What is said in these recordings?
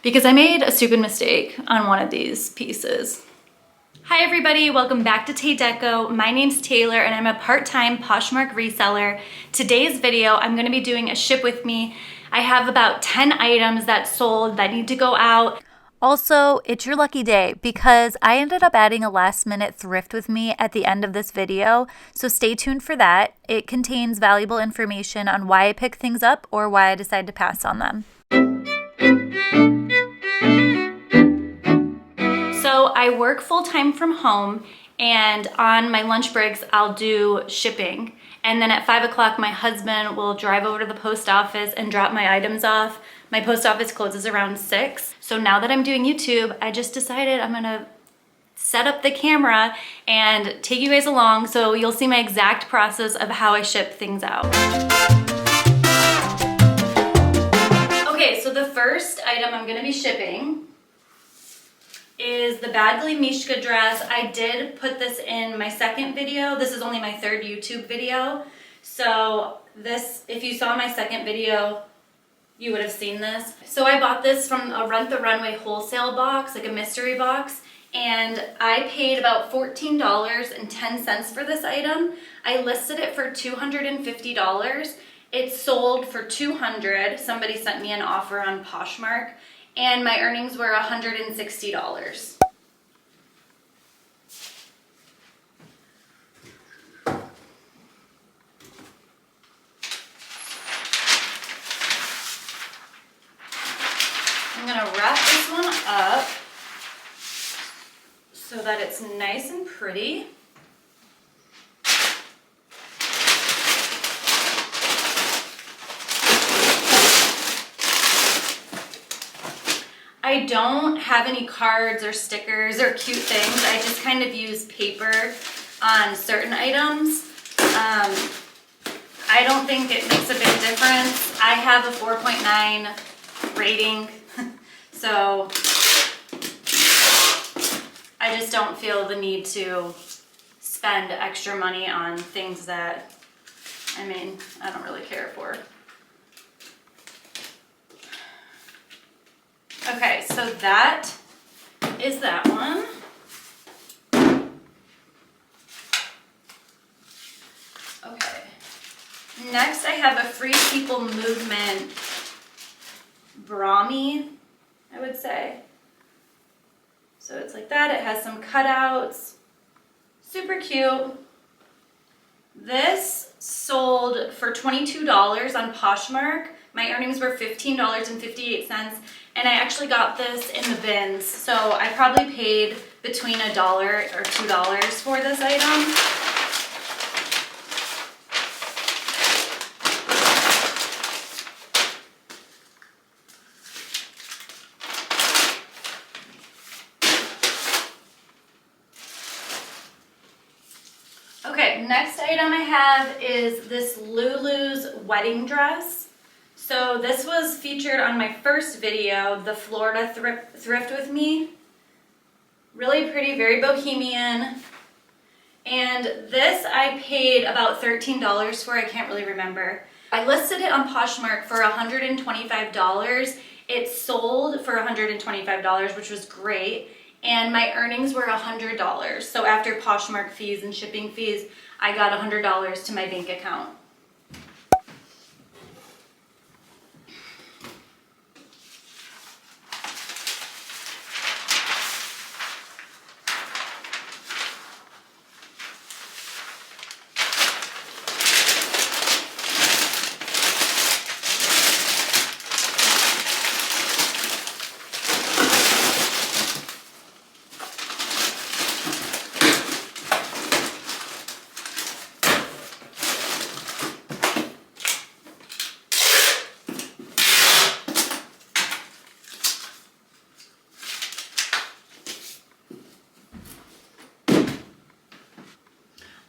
because I made a stupid mistake on one of these pieces. Hi everybody, welcome back to Tay Deco. My name's Taylor and I'm a part-time Poshmark reseller. Today's video, I'm gonna be doing a ship with me. I have about 10 items that sold that need to go out. Also, it's your lucky day because I ended up adding a last minute thrift with me at the end of this video, so stay tuned for that. It contains valuable information on why I pick things up or why I decide to pass on them. So I work full-time from home, and on my lunch breaks I'll do shipping, and then at 5 o'clock my husband will drive over to the post office and drop my items off. My post office closes around 6. So now that I'm doing YouTube, I just decided I'm gonna set up the camera and take you guys along so you'll see my exact process of how I ship things out. Okay, so the first item I'm gonna be shipping is the Badgley Mishka dress. I did put this in my second video. This is only my third YouTube video. So this, if you saw my second video, you would have seen this. So I bought this from a Rent the Runway wholesale box, like a mystery box, and I paid about $14.10 for this item. I listed it for $250. It sold for $200. Somebody sent me an offer on Poshmark, and my earnings were $160. I'm gonna wrap this one up so that it's nice and pretty. I don't have any cards or stickers or cute things. I just kind of use paper on certain items. I don't think it makes a big difference. I have a 4.9 rating, so I just don't feel the need to spend extra money on things that, I mean, I don't really care for. Okay, so that is that one. Okay. Next I have a Free People Movement Brahmi, I would say. So it's like that. It has some cutouts. Super cute. This sold for $22 on Poshmark. My earnings were $15.58, and I actually got this in the bins. So I probably paid between $1 or $2 for this item. Okay, next item I have is this Lulu's wedding dress. So this was featured on my first video, the Florida Thrift with me. Really pretty, very bohemian. And this I paid about $13 for, I can't really remember. I listed it on Poshmark for $125. It sold for $125, which was great. And my earnings were $100. So after Poshmark fees and shipping fees, I got $100 to my bank account.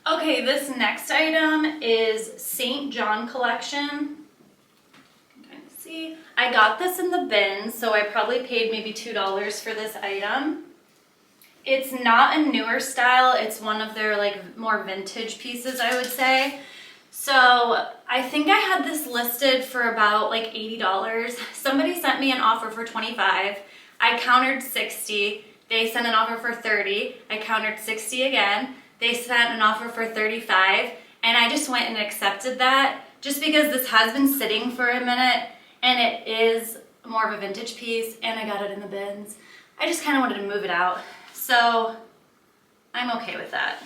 Okay, this next item is St. John collection. See, I got this in the bin, so I probably paid maybe $2 for this item. It's not a newer style, it's one of their like more vintage pieces, I would say. So I think I had this listed for about like $80. Somebody sent me an offer for $25. I countered $60. They sent an offer for $30. I countered $60 again. They sent an offer for $35. And I just went and accepted that just because this has been sitting for a minute and it is more of a vintage piece and I got it in the bins. I just kind of wanted to move it out. So I'm okay with that.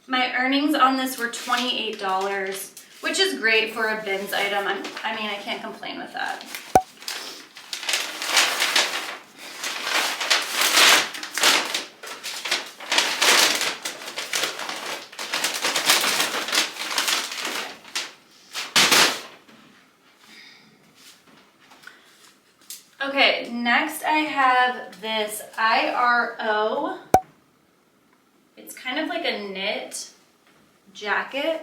My earnings on this were $28, which is great for a bins item. I mean, I can't complain with that. Okay, next I have this IRO. It's kind of like a knit jacket.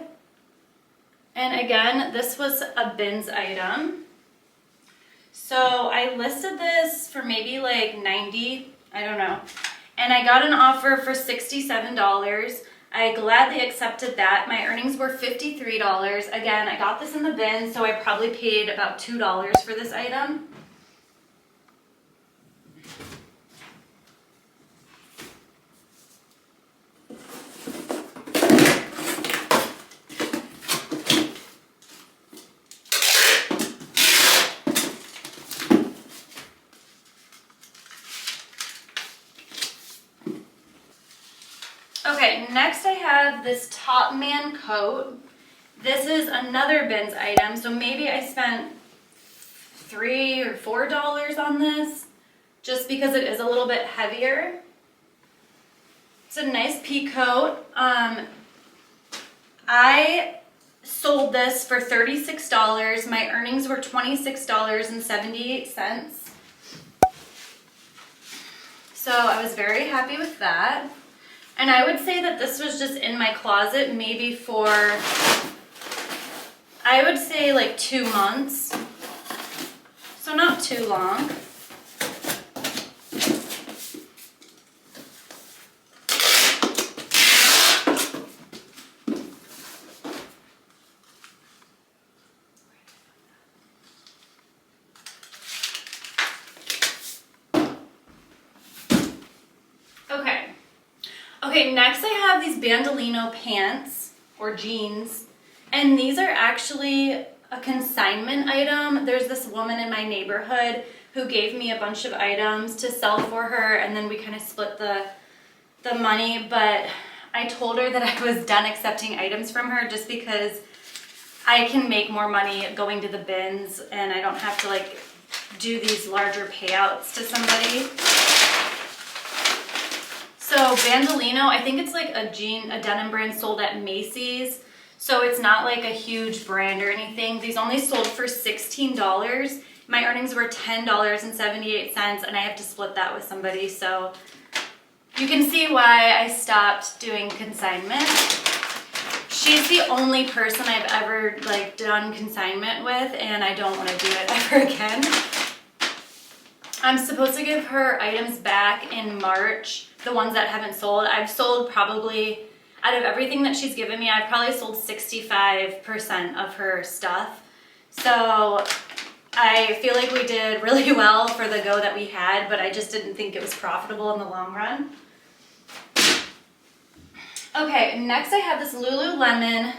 And again, this was a bins item. So I listed this for maybe like $90, I don't know. And I got an offer for $67. I gladly accepted that. My earnings were $53. Again, I got this in the bin, so I probably paid about $2 for this item. Okay, next I have this Top Man coat. This is another bins item, so maybe I spent $3 or $4 on this just because it is a little bit heavier. It's a nice pea coat. I sold this for $36. My earnings were $26.78. So I was very happy with that. And I would say that this was just in my closet maybe for, I would say like 2 months. So not too long. Okay, next I have these Bandolino pants or jeans, and these are actually a consignment item. There's this woman in my neighborhood who gave me a bunch of items to sell for her, and then we kind of split the money, but I told her that I was done accepting items from her just because I can make more money going to the bins and I don't have to like do these larger payouts to somebody. So Bandolino, I think it's like a denim brand sold at Macy's. So it's not like a huge brand or anything. These only sold for $16. My earnings were $10.78 and I have to split that with somebody. So you can see why I stopped doing consignment. She's the only person I've ever like done consignment with and I don't want to do it ever again. I'm supposed to give her items back in March, the ones that haven't sold. I've sold probably, out of everything that she's given me, I've probably sold 65% of her stuff. So I feel like we did really well for the go that we had, but I just didn't think it was profitable in the long run. Okay, next I have this Lululemon.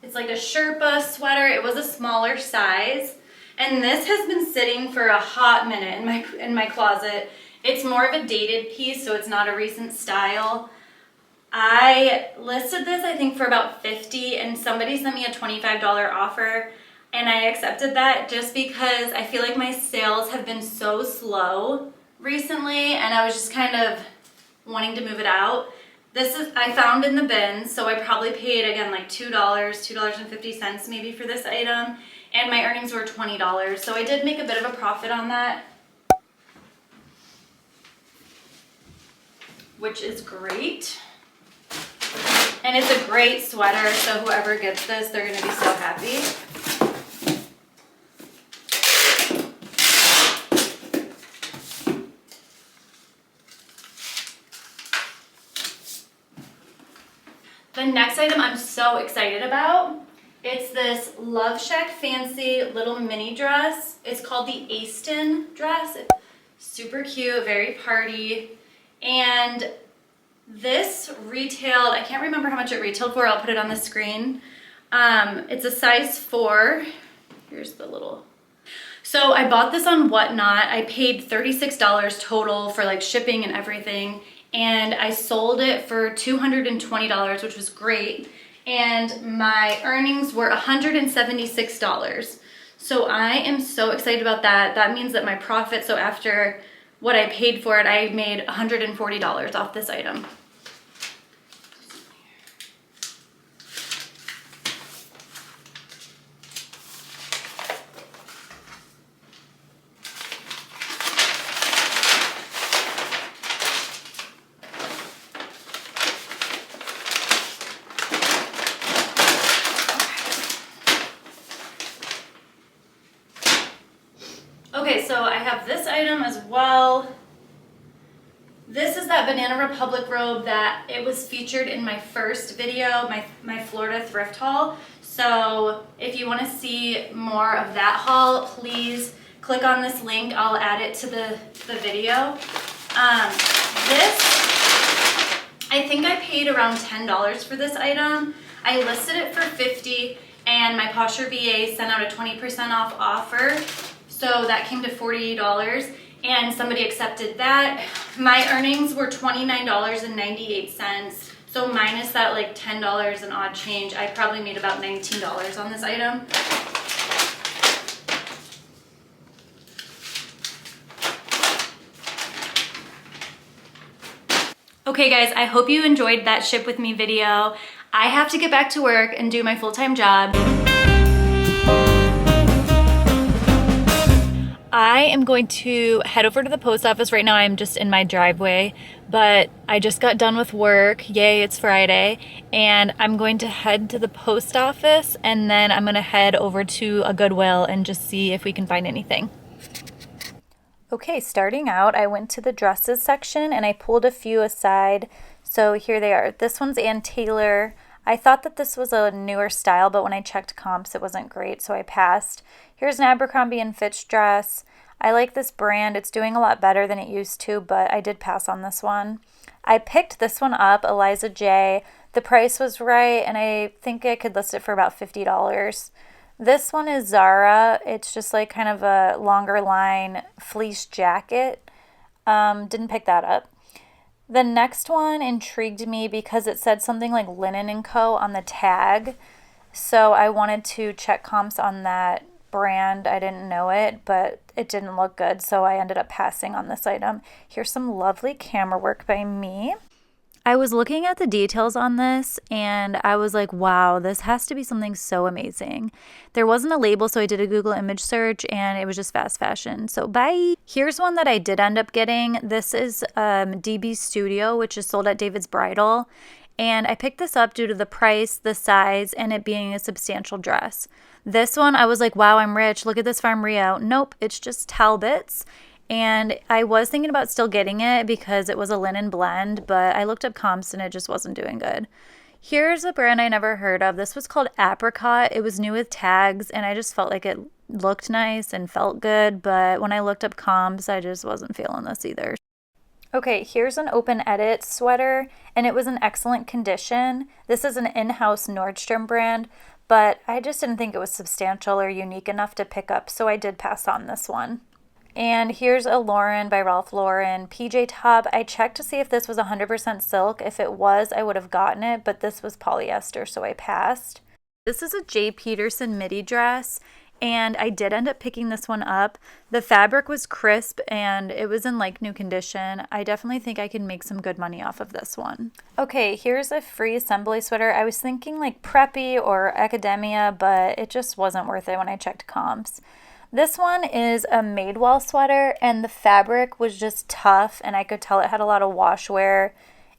It's like a Sherpa sweater. It was a smaller size. And this has been sitting for a hot minute in my closet. It's more of a dated piece, so it's not a recent style. I listed this, I think, for about $50, and somebody sent me a $25 offer, and I accepted that just because I feel like my sales have been so slow recently, and I was just kind of wanting to move it out. This is I found in the bins, so I probably paid, again, like $2.50 maybe for this item. And my earnings were $20, so I did make a bit of a profit on that, which is great. And it's a great sweater, so whoever gets this, they're gonna be so happy. The next item I'm so excited about. It's this Love Shack Fancy little mini dress. It's called the Aston dress. It's super cute, very party. And this retailed, I can't remember how much it retailed for. I'll put it on the screen. It's a size 4. Here's the little. So I bought this on Whatnot. I paid $36 total for like shipping and everything. And I sold it for $220, which was great. And my earnings were $176. So I am so excited about that. That means that my profit, so after what I paid for it, I made $140 off this item. Okay, so I have this item as well. This is that Banana Republic robe that it was featured in my first video, my Florida thrift haul. So if you want to see more of that haul, please click on this link. I'll add it to the video. This, I think I paid around $10 for this item. I listed it for $50 and my Poshmark VA sent out a 20% off offer. So that came to $48 and somebody accepted that. My earnings were $29.98. So minus that like $10 and odd change, I probably made about $19 on this item. Okay guys, I hope you enjoyed that ship with me video. I have to get back to work and do my full-time job. I am going to head over to the post office right now. I'm just in my driveway, but I just got done with work. Yay, it's Friday. And I'm going to head to the post office and then I'm gonna head over to a Goodwill and just see if we can find anything. Okay, starting out, I went to the dresses section and I pulled a few aside. So here they are. This one's Ann Taylor. I thought that this was a newer style, but when I checked comps, it wasn't great, so I passed. Here's an Abercrombie & Fitch dress. I like this brand. It's doing a lot better than it used to, but I did pass on this one. I picked this one up, Eliza J. The price was right, and I think I could list it for about $50. This one is Zara. It's just like kind of a longer line fleece jacket. Didn't pick that up. The next one intrigued me because it said something like Linen & Co. on the tag. So I wanted to check comps on that brand. I didn't know it, but it didn't look good. So I ended up passing on this item. Here's some lovely camera work by me. I was looking at the details on this and I was like, wow, this has to be something so amazing. There wasn't a label, so I did a Google image search and it was just fast fashion. So bye. Here's one that I did end up getting. This is DB Studio, which is sold at David's Bridal. And I picked this up due to the price, the size, and it being a substantial dress. This one, I was like, wow, I'm rich. Look at this Farm Rio. Nope, it's just Talbots. And I was thinking about still getting it because it was a linen blend, but I looked up comps and it just wasn't doing good. Here's a brand I never heard of. This was called Apricot. It was new with tags and I just felt like it looked nice and felt good, but when I looked up comps, I just wasn't feeling this either. Okay, here's an open edit sweater and it was in excellent condition. This is an in-house Nordstrom brand, but I just didn't think it was substantial or unique enough to pick up, so I did pass on this one. And here's a Lauren by Ralph Lauren PJ top. I checked to see if this was 100% silk. If it was, I would have gotten it, but this was polyester, so I passed. This is a J. Peterson midi dress, and I did end up picking this one up. The fabric was crisp, and it was in like new condition. I definitely think I can make some good money off of this one. Okay, here's a free assembly sweater. I was thinking like preppy or academia, but it just wasn't worth it when I checked comps. This one is a Madewell sweater and the fabric was just tough and I could tell it had a lot of wash wear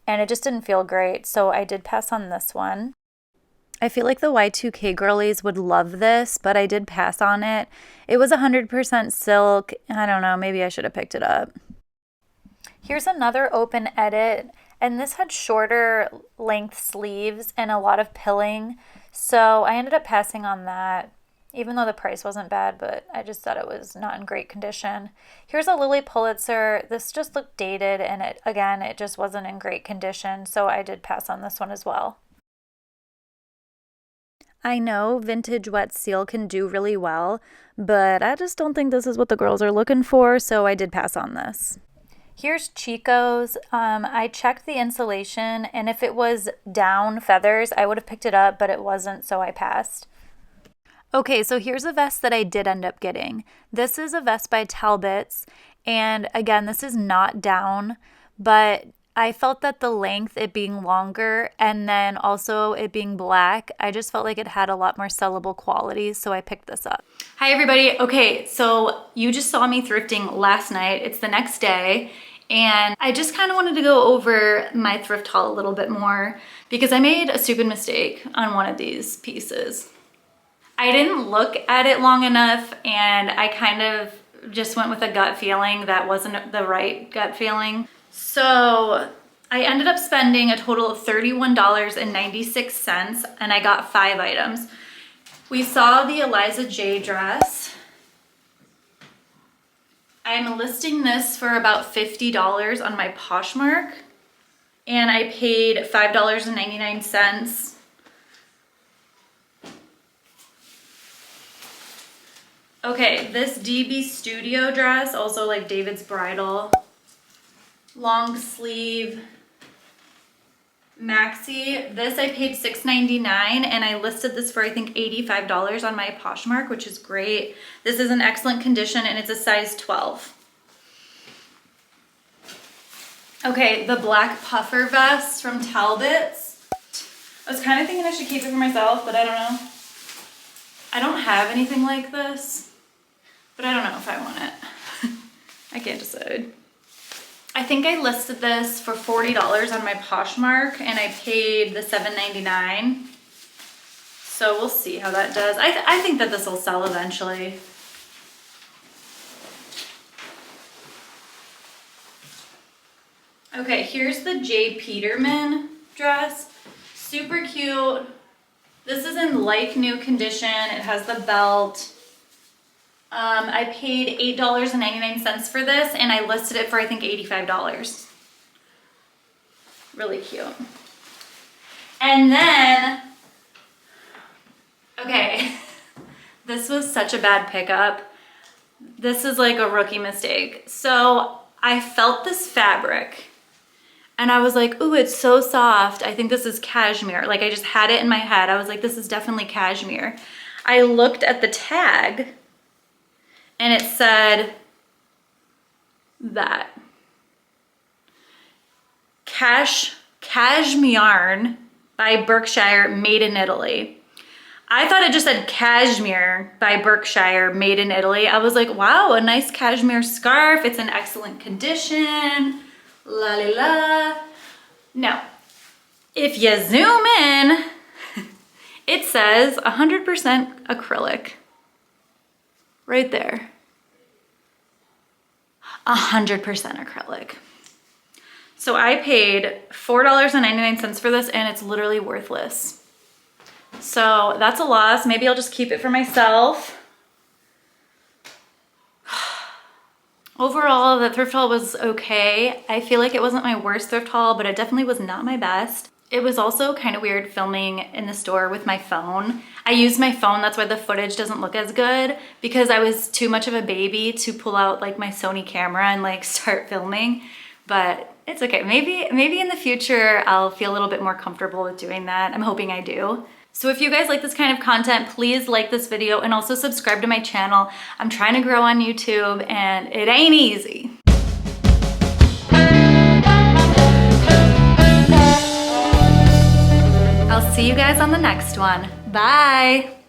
and it just didn't feel great, so I did pass on this one. I feel like the Y2K girlies would love this, but I did pass on it. It was 100% silk. I don't know, maybe I should have picked it up. Here's another open edit And this had shorter length sleeves and a lot of pilling. So I ended up passing on that, even though the price wasn't bad, but I just thought it was not in great condition. Here's a Lily Pulitzer. This just looked dated, and it just wasn't in great condition, so I did pass on this one as well. I know vintage wet seal can do really well, but I just don't think this is what the girls are looking for, so I did pass on this. Here's Chico's. I checked the insulation, and if it was down feathers, I would have picked it up, but it wasn't, so I passed. Okay, so here's a vest that I did end up getting. This is a vest by Talbot's, and again, this is not down, but I felt that the length, it being longer, and then also it being black, I just felt like it had a lot more sellable qualities, so I picked this up. Hi everybody. Okay, so you just saw me thrifting last night. It's the next day, and I just kind of wanted to go over my thrift haul a little bit more because I made a stupid mistake on one of these pieces. I didn't look at it long enough, and I kind of just went with a gut feeling that wasn't the right gut feeling. So I ended up spending a total of $31.96, and I got 5 items. We saw the Eliza J dress. I'm listing this for about $50 on my Poshmark, and I paid $5.99. Okay, this DB Studio dress, also like David's Bridal, long sleeve, maxi. This I paid $6.99, and I listed this for I think $85 on my Poshmark, which is great. This is in excellent condition, and it's a size 12. Okay, the black puffer vest from Talbot's. I was kind of thinking I should keep it for myself, but I don't know. I don't have anything like this, but I don't know if I want it. I can't decide. I think I listed this for $40 on my Poshmark, and I paid the $7.99. So we'll see how that does. I think that this will sell eventually. Okay, here's the J. Peterman dress. Super cute. This is in like new condition. It has the belt. I paid $8.99 for this, and I listed it for I think $85. Really cute. And then, okay, this was such a bad pickup. This is like a rookie mistake. So I felt this fabric, and I was like, ooh, it's so soft. I think this is cashmere. Like, I just had it in my head. I was like, this is definitely cashmere. I looked at the tag, and it said that cashmere by Berkshire, made in Italy. I thought it just said cashmere by Berkshire, made in Italy. I was like, wow, a nice cashmere scarf. It's in excellent condition. La la la. No. If you zoom in, it says 100% acrylic. Right there. 100% acrylic. So I paid $4.99 for this, and it's literally worthless. So that's a loss. Maybe I'll just keep it for myself. Overall, the thrift haul was okay. I feel like it wasn't my worst thrift haul, but it definitely was not my best. It was also kind of weird filming in the store with my phone. I used my phone, that's why the footage doesn't look as good, because I was too much of a baby to pull out like my Sony camera and like start filming, but it's okay. Maybe in the future I'll feel a little bit more comfortable with doing that. I'm hoping I do. So if you guys like this kind of content, please like this video and also subscribe to my channel. I'm trying to grow on YouTube, and it ain't easy. I'll see you guys on the next one. Bye.